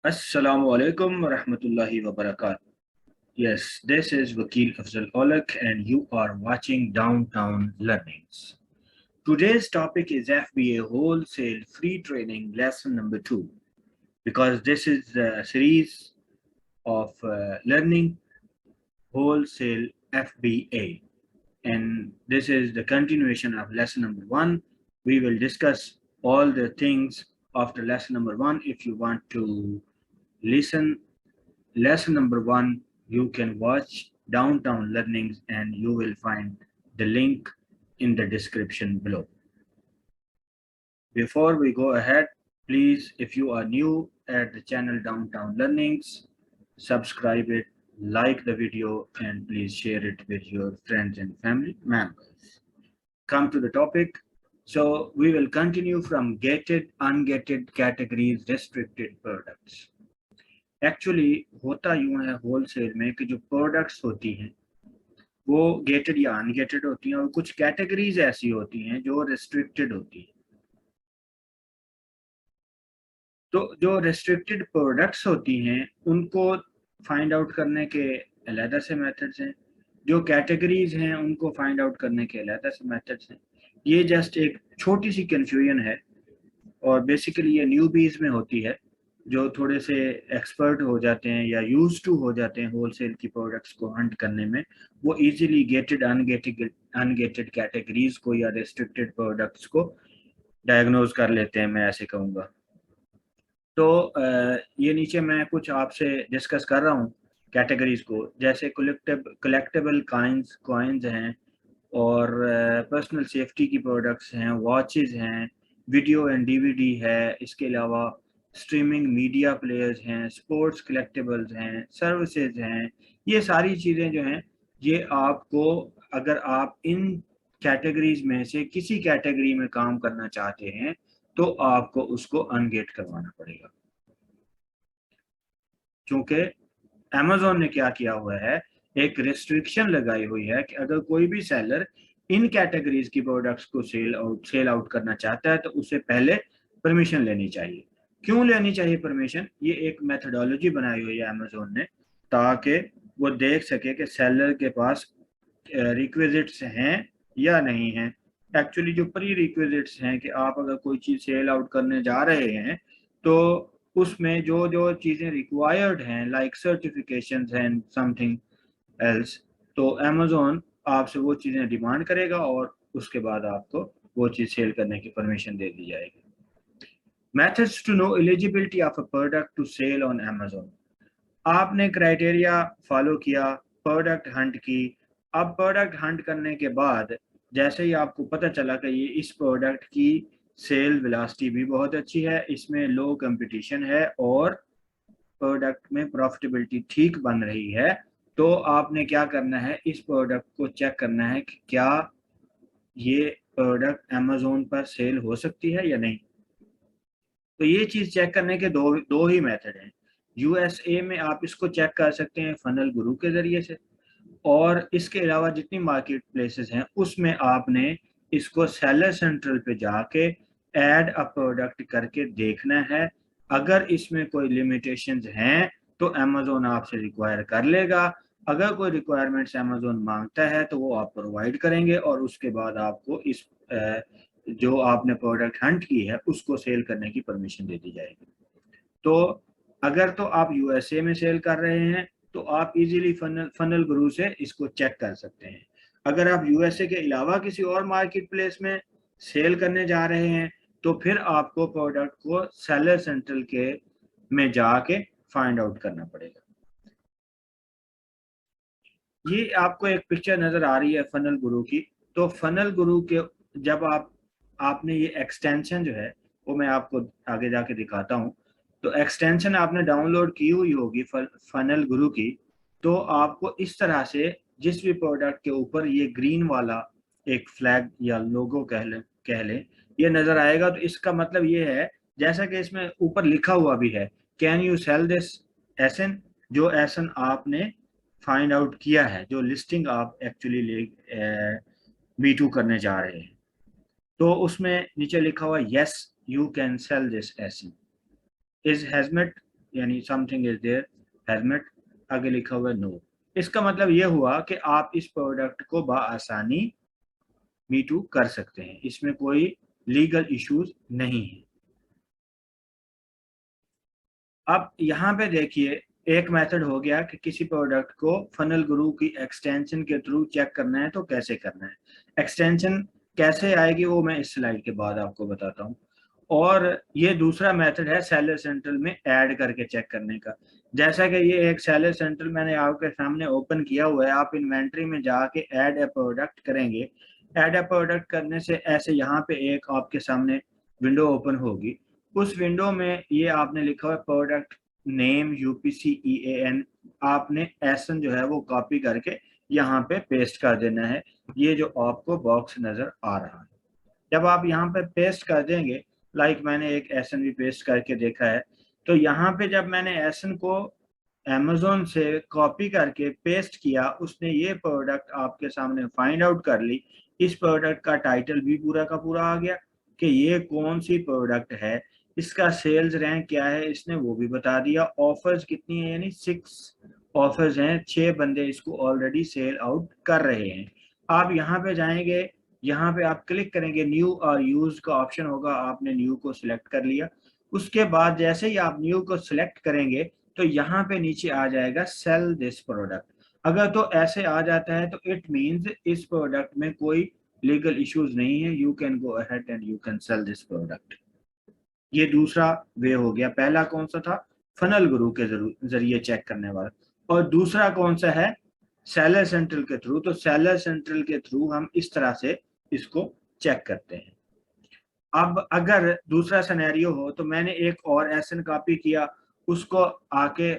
Assalamu alaikum wa rahmatullahi wa barakatuh. Yes, this is Wakil Afzal Olak and you are watching Downtown Learnings. Today's topic is FBA Wholesale Free Training Lesson number 2 because this is a series of learning wholesale FBA and this is the continuation of lesson number 1. We will discuss all the things after lesson number 1. If you want to listen lesson number 1, you can watch Downtown Learnings and you will find the link in the description below. Before we go ahead, please, if you are new at the channel Downtown Learnings, subscribe it, like the video, and please share it with your friends and family members. Come to the topic. So we will continue from gated, ungated categories, restricted products. Actually होता यूं है wholesale में कि जो products होती हैं वो gated या अनगेटेड होती हैं और कुछ कैटेगरीज ऐसी होती हैं जो रिस्ट्रिक्टेड होती हैं। तो जो रिस्ट्रिक्टेड प्रोडक्ट्स होती हैं उनको फाइंड आउट करने के अलग से मेथड्स हैं, जो कैटेगरीज हैं उनको फाइंड आउट करने के अलग से मेथड्स हैं। ये जस्ट एक छोटी सी कंफ्यूजन है और बेसिकली ये न्यूबीज में होती है जो थोड़े से एक्सपर्ट हो जाते हैं या यूज टू हो जाते हैं होलसेल की प्रोडक्ट्स को हंट करने में, वो इजीली गेटेड अनगेटेड कैटेगरीज को या रेस्ट्रिक्टेड प्रोडक्ट्स को डायग्नोज कर लेते हैं, मैं ऐसे कहूँगा। तो ये नीचे मैं कुछ आपसे डिस्कस कर रहा हूँ कैटेगरीज को, जैसे कलेक्टेबल कॉइन्स हैं और पर्सनल सेफ्टी की प्रोडक्ट्स हैं, वॉचेस हैं, वीडियो एंड डीवीडी है, इसके अलावा स्ट्रीमिंग मीडिया प्लेयर्स हैं, स्पोर्ट्स कलेक्टिबल्स हैं, सर्विसेज हैं। ये सारी चीज़ें जो हैं ये आपको, अगर आप इन कैटेगरीज में से किसी कैटेगरी में काम करना चाहते हैं तो आपको उसको अनगेट करवाना पड़ेगा, क्योंकि अमेज़न ने क्या किया हुआ है, एक रिस्ट्रिक्शन लगाई हुई है कि अगर कोई भी सेलर इन कैटेगरीज की प्रोडक्ट्स को सेल आउट करना चाहता है तो उसे पहले परमिशन लेनी चाहिए। क्यों लेनी चाहिए परमिशन? ये एक मेथडोलॉजी बनाई हुई है अमेज़न ने ताकि वो देख सके कि सेलर के पास रिक्विजिट्स हैं या नहीं हैं। एक्चुअली जो प्री रिक्विजिट्स हैं कि आप अगर कोई चीज़ सेल आउट करने जा रहे हैं तो उसमें जो जो चीज़ें रिक्वायर्ड हैं like certifications and something else, तो अमेज़न आपसे वो चीज़ें डिमांड करेगा और उसके बाद आपको वो चीज़ सेल करने की परमिशन दे दी जाएगी। Methods to know eligibility of a product to sell on Amazon. आपने क्राइटेरिया फॉलो किया, प्रोडक्ट हंट की। अब प्रोडक्ट हंट करने के बाद जैसे ही आपको पता चला कि ये इस प्रोडक्ट की सेल वेलोसिटी भी बहुत अच्छी है, इसमें लो कंपटीशन है और प्रोडक्ट में प्रॉफिटेबिलिटी ठीक बन रही है, तो आपने क्या करना है, इस प्रोडक्ट को चेक करना है कि क्या ये प्रोडक्ट अमेज़न पर सेल हो सकती है या नहीं। तो ये चीज़ चेक करने के दो ही मेथड हैं। यूएसए में आप इसको चेक कर सकते हैं फनल गुरु के ज़रिए से, और इसके अलावा जितनी मार्केट प्लेसेस हैं उसमें आपने इसको सेलर सेंट्रल पे जाके ऐड अ प्रोडक्ट करके देखना है। अगर इसमें कोई लिमिटेशंस हैं तो अमेज़न आपसे रिक्वायर कर लेगा। अगर कोई रिक्वायरमेंट्स अमेज़न मांगता है तो वो आप प्रोवाइड करेंगे और उसके बाद आपको इस जो आपने प्रोडक्ट हंट की है उसको सेल करने की परमिशन दे दी जाएगी। तो अगर तो आप यूएसए में सेल कर रहे हैं तो आप इजीली फनल गुरु से इसको चेक कर सकते हैं। अगर आप यूएसए के अलावा किसी और मार्केट प्लेस में सेल करने जा रहे हैं तो फिर आपको प्रोडक्ट को सेलर सेंट्रल के में जाके फाइंड आउट करना पड़ेगा। ये आपको एक पिक्चर नजर आ रही है फनल गुरु की। तो फनल गुरु के जब आपने ये एक्सटेंशन जो है वो मैं आपको आगे जाके दिखाता हूँ। तो एक्सटेंशन आपने डाउनलोड की हुई होगी फनल गुरु की, तो आपको इस तरह से जिस भी प्रोडक्ट के ऊपर ये ग्रीन वाला एक फ्लैग या लोगो कह लें ये नजर आएगा, तो इसका मतलब ये है जैसा कि इसमें ऊपर लिखा हुआ भी है, कैन यू सेल दिस एसन, जो एसन आपने फाइंड आउट किया है, जो लिस्टिंग आप एक्चुअली B2 करने जा रहे हैं, तो उसमें नीचे लिखा हुआ yes you can sell this ASIN, is hazmat यानी समथिंग इज देयर हैजमेट, आगे लिखा हुआ है नो। इसका मतलब ये हुआ कि आप इस प्रोडक्ट को बआसानी मी टू कर सकते हैं, इसमें कोई लीगल इश्यूज नहीं है। अब यहाँ पे देखिए, एक मेथड हो गया कि किसी प्रोडक्ट को फनल गुरु की एक्सटेंशन के थ्रू चेक करना है तो कैसे करना है। एक्सटेंशन कैसे आएगी वो मैं इस स्लाइड के बाद आपको बताता हूँ। और ये दूसरा मेथड है सेलर सेंट्रल में ऐड करके चेक करने का। जैसा कि ये एक सेलर सेंट्रल मैंने आपके सामने ओपन किया हुआ है, आप इन्वेंट्री में जाके ऐड ए प्रोडक्ट करेंगे। ऐड ए प्रोडक्ट करने से ऐसे यहाँ पे एक आपके सामने विंडो ओपन होगी। उस विंडो में ये आपने लिखा हुआ है प्रोडक्ट नेम UPCEAN, आपने एसन जो है वो कॉपी करके यहाँ पे पेस्ट कर देना है। ये जो आपको बॉक्स नजर आ रहा है, जब आप यहाँ पे पेस्ट कर देंगे, लाइक मैंने एक एसन भी पेस्ट करके देखा है, तो यहाँ पे जब मैंने एसन को अमेजोन से कॉपी करके पेस्ट किया, उसने ये प्रोडक्ट आपके सामने फाइंड आउट कर ली। इस प्रोडक्ट का टाइटल भी पूरा का पूरा आ गया कि ये कौन सी प्रोडक्ट है, इसका सेल्स रैंक क्या है, इसने वो भी बता दिया। ऑफर्स कितनी है, यानी 6 ऑफर्स हैं, 6 बंदे इसको ऑलरेडी सेल आउट कर रहे हैं। आप यहाँ पे जाएंगे, यहाँ पे आप क्लिक करेंगे, न्यू और यूज का ऑप्शन होगा, आपने न्यू को सिलेक्ट कर लिया। उसके बाद जैसे ही आप न्यू को सिलेक्ट करेंगे तो यहाँ पे नीचे आ जाएगा सेल दिस प्रोडक्ट। अगर तो ऐसे आ जाता है तो इट मींस इस प्रोडक्ट में कोई लीगल इश्यूज नहीं है, you can go ahead and you can sell this product. ये दूसरा वे हो गया। पहला कौन सा था, फनल गुरु के जरिए चेक करने वाला, और दूसरा कौन सा है, सेलर सेंट्रल के थ्रू। तो सेलर सेंट्रल के थ्रू हम इस तरह से इसको चेक करते हैं। अब अगर दूसरा सिनेरियो हो तो मैंने एक और एसन कॉपी किया, उसको आके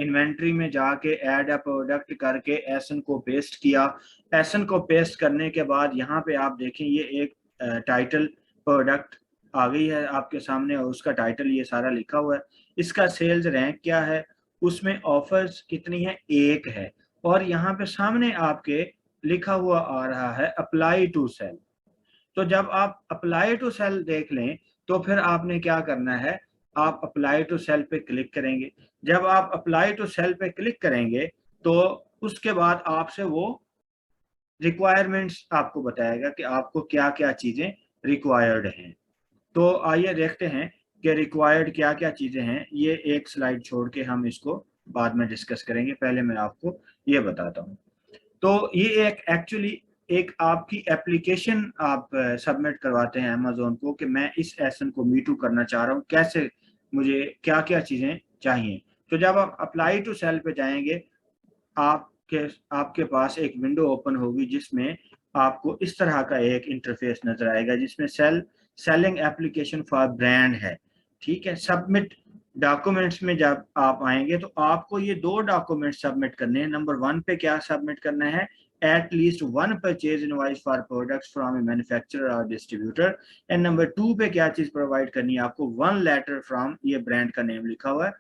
इन्वेंट्री में जाके ऐड अ प्रोडक्ट करके एसन को पेस्ट किया। एसन को पेस्ट करने के बाद यहाँ पे आप देखें ये एक टाइटल प्रोडक्ट आ गई है आपके सामने, और उसका टाइटल ये सारा लिखा हुआ है। इसका सेल्स रैंक क्या है, उसमें ऑफर्स कितनी है, एक है। और यहाँ पे सामने आपके लिखा हुआ आ रहा है अप्लाई टू सेल। तो जब आप अप्लाई टू सेल देख लें तो फिर आपने क्या करना है, आप अप्लाई टू सेल पे क्लिक करेंगे। जब आप अप्लाई टू सेल पे क्लिक करेंगे तो उसके बाद आपसे वो रिक्वायरमेंट्स आपको बताएगा कि आपको क्या क्या चीजें रिक्वायर्ड हैं। तो आइए देखते हैं कि रिक्वायर्ड क्या क्या चीजें हैं। ये एक स्लाइड छोड़ के हम इसको बाद में डिस्कस करेंगे, पहले मैं आपको ये बताता हूँ। तो ये एक एक्चुअली एक आपकी एप्लीकेशन आप सबमिट करवाते हैं अमेजोन को कि मैं इस एसन को मीटू करना चाह रहा हूँ, कैसे, मुझे क्या क्या चीज़ें चाहिए। तो जब आप अप्लाई टू सेल पे जाएंगे, आपके आपके पास एक विंडो ओपन होगी जिसमें आपको इस तरह का एक इंटरफेस नजर आएगा जिसमें सेलिंग एप्लीकेशन फॉर ब्रांड है। ठीक है, सबमिट डॉक्यूमेंट्स में जब आप आएंगे तो आपको ये 2 डॉक्यूमेंट सबमिट करने हैं। नंबर 1 पे क्या सबमिट करना है, at least 1 purchase invoice for products from a manufacturer और डिस्ट्रीब्यूटर। एंड नंबर 2 पे क्या चीज प्रोवाइड करनी है आपको, 1 लेटर फ्रॉम, ये ब्रांड का नेम लिखा हुआ है,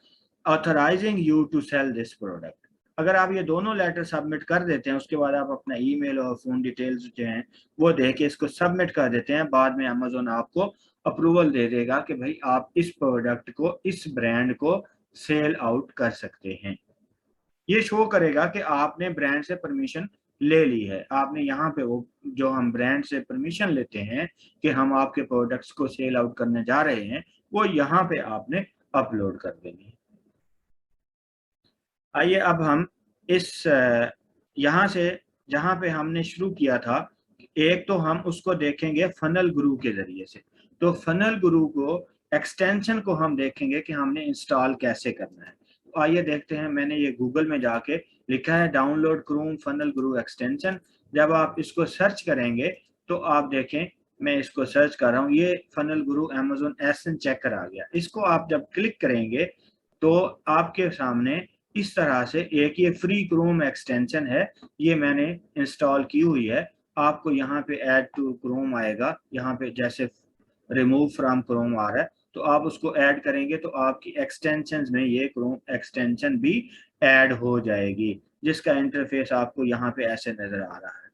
authorising you to sell this product. अगर आप ये दोनों लेटर सबमिट कर देते हैं, उसके बाद आप अपना ईमेल और फोन डिटेल्स जो हैं वो दे के इसको सबमिट कर देते हैं, बाद में अमेजोन आपको अप्रूवल दे देगा कि भाई आप इस प्रोडक्ट को, इस ब्रांड को सेल आउट कर सकते हैं। ये शो करेगा कि आपने ब्रांड से परमिशन ले ली है। आपने यहाँ पे वो जो हम ब्रांड से परमिशन लेते हैं कि हम आपके प्रोडक्ट्स को सेल आउट करने जा रहे हैं, वो यहाँ पे आपने अपलोड कर देनी है। आइए अब हम इस यहाँ से जहाँ पे हमने शुरू किया था, एक तो हम उसको देखेंगे फनल गुरु के जरिए से। तो फनल गुरु को एक्सटेंशन को हम देखेंगे कि हमने इंस्टॉल कैसे करना है। तो आइए देखते हैं, मैंने ये गूगल में जाके लिखा है डाउनलोड क्रोम फनल गुरु एक्सटेंशन। जब आप इसको सर्च करेंगे तो आप देखें, मैं इसको सर्च कर रहा हूँ, ये फनल गुरु अमेजोन एसन चेकर आ गया। इसको आप जब क्लिक करेंगे तो आपके सामने इस तरह से एक ये फ्री क्रोम एक्सटेंशन है, ये मैंने इंस्टॉल की हुई है। आपको यहाँ पे ऐड टू क्रोम आएगा, यहाँ पे जैसे रिमूव फ्रॉम क्रोम आ रहा है, तो आप उसको ऐड करेंगे तो आपकी एक्सटेंशंस में ये क्रोम एक्सटेंशन भी ऐड हो जाएगी, जिसका इंटरफेस आपको यहाँ पे ऐसे नजर आ रहा है।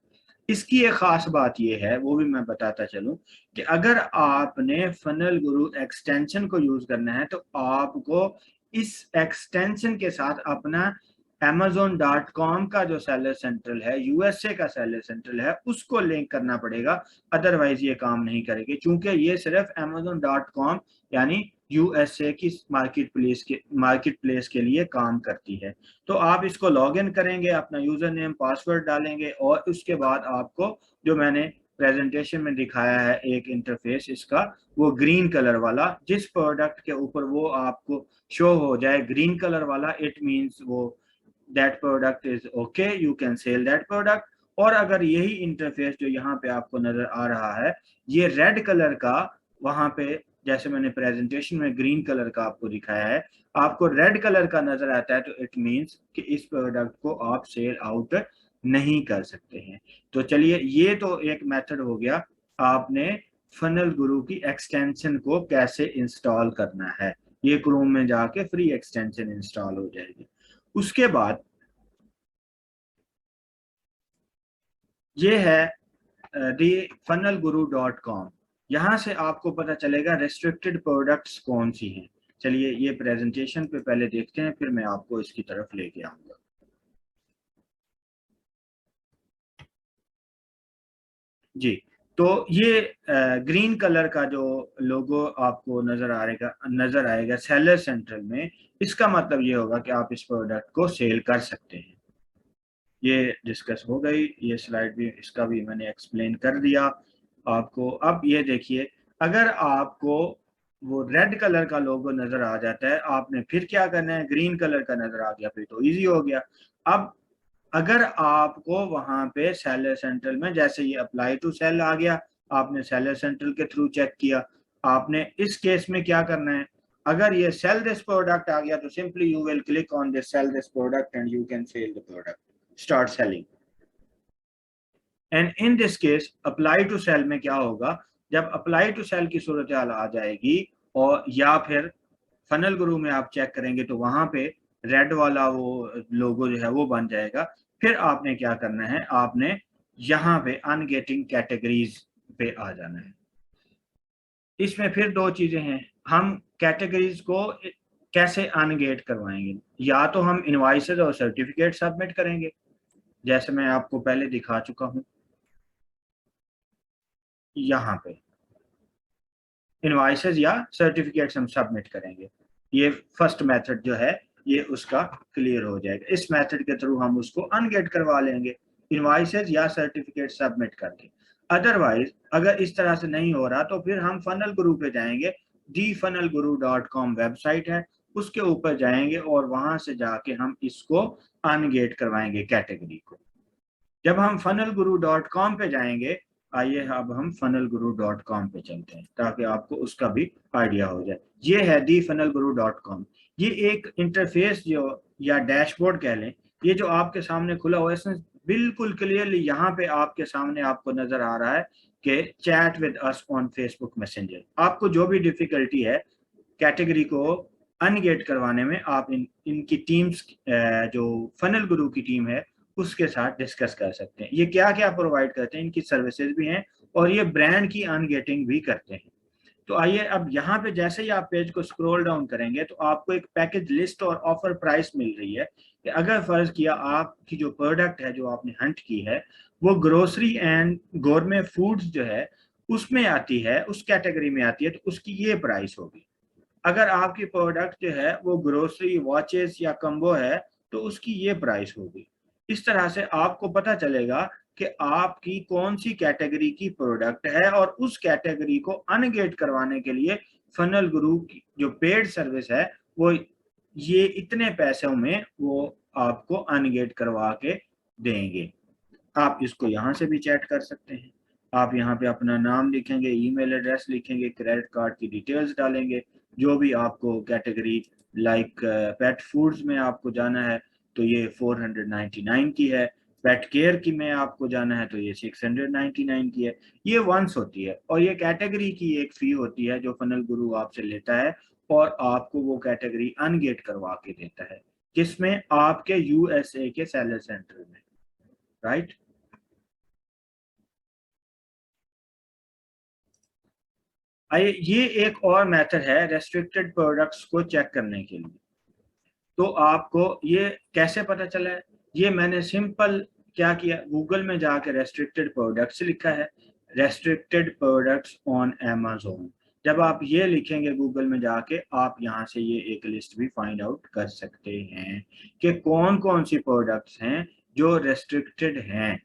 इसकी एक खास बात यह है, वो भी मैं बताता चलूं, कि अगर आपने फनल गुरु एक्सटेंशन को यूज करना है तो आपको इस एक्सटेंशन के साथ अपना Amazon.com का जो सेलर सेंट्रल है, यूएसए का सेलर सेंट्रल है, उसको लिंक करना पड़ेगा, अदरवाइज ये काम नहीं करेगी, क्योंकि ये सिर्फ Amazon.com यानी यूएसए की मार्केट प्लेस के लिए काम करती है। तो आप इसको लॉग इन करेंगे, अपना यूजर नेम पासवर्ड डालेंगे और उसके बाद आपको जो मैंने प्रेजेंटेशन में दिखाया है एक इंटरफेस इसका, वो ग्रीन कलर वाला, जिस प्रोडक्ट के ऊपर वो आपको शो हो जाए ग्रीन कलर वाला, इट मींस वो that product is okay, you can sell that product। और अगर यही इंटरफेस जो यहाँ पे आपको नजर आ रहा है ये रेड कलर का, वहां पे जैसे मैंने प्रेजेंटेशन में ग्रीन कलर का आपको दिखाया है, आपको रेड कलर का नजर आता है, तो इट मींस कि इस प्रोडक्ट को आप सेल आउट नहीं कर सकते हैं। तो चलिए, ये तो एक मेथड हो गया आपने फनल गुरु की एक्सटेंशन को कैसे इंस्टॉल करना है। ये क्रोम में जाके फ्री एक्सटेंशन इंस्टॉल हो जाएगी। उसके बाद ये है thefunnelguru.com। यहाँ से आपको पता चलेगा रेस्ट्रिक्टेड प्रोडक्ट्स कौन सी हैं। चलिए ये प्रेजेंटेशन पे पहले देखते हैं, फिर मैं आपको इसकी तरफ लेके आऊंगा। जी, तो ये ग्रीन कलर का जो लोगो आपको नजर आएगा सेलर सेंट्रल में, इसका मतलब ये होगा कि आप इस प्रोडक्ट को सेल कर सकते हैं। ये डिस्कस हो गई, ये स्लाइड भी, इसका भी मैंने एक्सप्लेन कर दिया आपको। अब ये देखिए, अगर आपको वो रेड कलर का लोगो नजर आ जाता है, आपने फिर क्या करना है, ग्रीन कलर का नजर आ गया, फिर तो इजी हो गया। अब अगर आपको वहां पे सेलर सेंट्रल में, जैसे ये अप्लाई टू सेल आ गया, आपने सेलर सेंट्रल के थ्रू चेक किया, आपने इस केस में क्या करना है, अगर ये सेल दिस प्रोडक्ट आ गया तो simply you will click on this sell this product and you can sell the product, start selling. And in this case apply to sell में क्या होगा, जब अप्लाई टू सेल की सूरत हाल आ जाएगी, और या फिर फनल गुरु में आप चेक करेंगे तो वहां पे रेड वाला वो लोगो जो है वो बन जाएगा। फिर आपने क्या करना है, आपने यहाँ पे अनगेटिंग कैटेगरीज पे आ जाना है। इसमें फिर दो चीजें हैं, हम कैटेगरीज को कैसे अनगेट करवाएंगे, या तो हम इनवाइसेस और सर्टिफिकेट सबमिट करेंगे, जैसे मैं आपको पहले दिखा चुका हूं, यहाँ पे इनवाइसेस या सर्टिफिकेट्स हम सबमिट करेंगे। ये फर्स्ट मेथड जो है ये उसका क्लियर हो जाएगा, इस मेथड के थ्रू हम उसको अनगेट करवा लेंगे, इनवाइसेस या सर्टिफिकेट सबमिट करके। अदरवाइज अगर इस तरह से नहीं हो रहा तो फिर हम फनल गुरु पे जाएंगे, thefunnelguru.com वेबसाइट है, उसके ऊपर जाएंगे और वहां से जाके हम इसको अनगेट करवाएंगे कैटेगरी को। जब हम funnelguru.com पे जाएंगे, आइए अब हम funnelguru.com पे चलते हैं ताकि आपको उसका भी आइडिया हो जाए। ये है thefunnelguru.com। ये एक इंटरफेस जो या डैशबोर्ड कह लें, ये जो आपके सामने खुला हुआ है, इसमें बिल्कुल क्लियरली यहाँ पे आपके सामने आपको नजर आ रहा है कि chat with us on Facebook messenger. आपको जो भी डिफिकल्टी है कैटेगरी को अनगेट करवाने में, आप इनकी टीम्स, जो फनल गुरु की टीम है उसके साथ डिस्कस कर सकते हैं। ये क्या क्या प्रोवाइड करते हैं, इनकी सर्विसेज भी हैं और ये ब्रांड की अनगेटिंग भी करते हैं। तो आइए अब यहाँ पे जैसे ही आप पेज को स्क्रॉल डाउन करेंगे तो आपको एक पैकेज लिस्ट और ऑफर प्राइस मिल रही है कि अगर फर्ज किया आपकी जो प्रोडक्ट है जो आपने हंट की है वो ग्रोसरी एंड गोरमे फूड्स जो है उसमें आती है, उस कैटेगरी में आती है, तो उसकी ये प्राइस होगी। अगर आपकी प्रोडक्ट जो है वो ग्रोसरी, वॉचेस या कम्बो है तो उसकी ये प्राइस होगी। इस तरह से आपको पता चलेगा कि आपकी कौन सी कैटेगरी की प्रोडक्ट है, और उस कैटेगरी को अनगेट करवाने के लिए फनल गुरु की जो पेड सर्विस है वो ये इतने पैसों में वो आपको अनगेट करवा के देंगे। आप इसको यहाँ से भी चैट कर सकते हैं। आप यहाँ पे अपना नाम लिखेंगे, ईमेल एड्रेस लिखेंगे, क्रेडिट कार्ड की डिटेल्स डालेंगे, जो भी आपको कैटेगरी, लाइक पेट फूड्स में आपको जाना है तो ये 499 की है, पेट केयर की में आपको जाना है तो ये 699 की है। ये वंस होती है और ये कैटेगरी की एक फी होती है जो फनल गुरु आपसे लेता है और आपको वो कैटेगरी अनगेट करवा के देता है, जिसमें आपके यूएसए के सेलर सेंटर में, राइट। आइए, ये एक और मेथड है रेस्ट्रिक्टेड प्रोडक्ट्स को चेक करने के लिए। तो आपको ये कैसे पता चला है? ये मैंने सिंपल क्या किया, गूगल में जाके रेस्ट्रिक्टेड प्रोडक्ट्स लिखा है, रेस्ट्रिक्टेड प्रोडक्ट्स ऑन अमेज़न। जब आप ये लिखेंगे गूगल में जाके, आप यहाँ से ये एक लिस्ट भी फाइंड आउट कर सकते हैं कि कौन कौन सी प्रोडक्ट्स हैं जो रेस्ट्रिक्टेड हैं।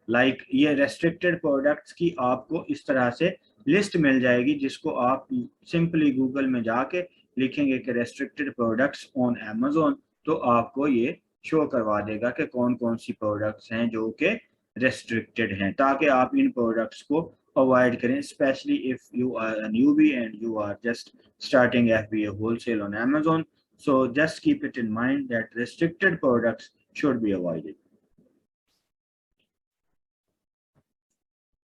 लाइक ये रेस्ट्रिक्टेड प्रोडक्ट्स की आपको इस तरह से लिस्ट मिल जाएगी, जिसको आप सिंपली गूगल में जाके लिखेंगे कि रेस्ट्रिक्टेड प्रोडक्ट्स ऑन अमेज़न, तो आपको ये शो करवा देगा कि कौन कौन सी प्रोडक्ट्स हैं जो कि रेस्ट्रिक्टेड हैं, ताकि आप इन प्रोडक्ट्स को अवॉइड करें, specially if you are a newbie and you are just starting FBA wholesale on Amazon. So just keep it in mind that restricted products should be avoided.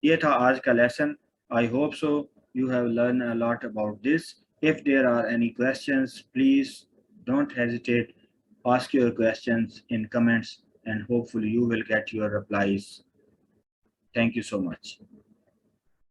ये था आज का lesson. I hope so you have learn a lot about this. If there are any questions, please don't hesitate, ask your questions in comments, and hopefully you will get your replies. Thank you so much.